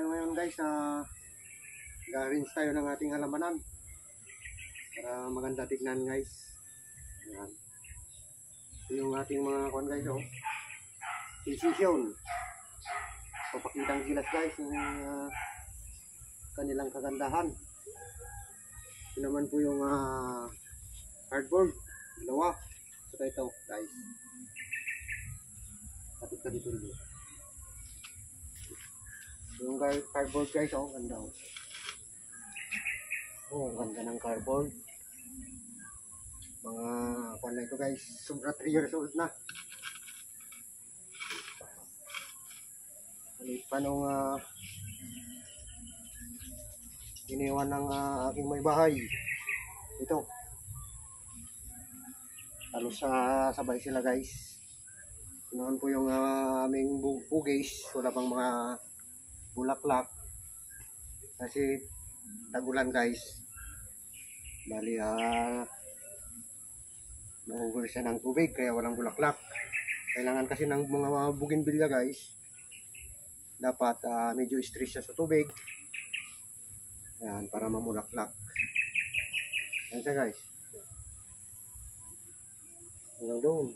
tayo ngayon guys sa ga-rinse tayo ng ating halamanan para maganda tignan guys. Yan. Ito yung ating mga kuwan guys, oh. Incision. Papakitang gilas guys yung kanilang kagandahan. Ito naman po yung cardboard. Dalawa. Ito guys. Kapit ka dito dito. Yung cardboard guys, oh, ganda. Oh, ganda ng cardboard. Mga kuwan na ito guys, sobra 3 years old na. Halit pa nung iniwan ng aking may bahay. Ito. Halos sabay sila guys. Noon po yung aming bugis, wala pang mga bulaklak. Kasi tagulan guys. Bali nahuhuli siya ng tubig kaya walang bulaklak. Kailangan kasi ng mga bougainvillea guys. Dapat medyo stress siya sa tubig. Ayan, para mamulaklak. Ayan siya guys. Hanggang doon.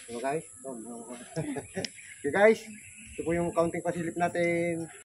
So guys, okay guys, ito po yung counting facility natin.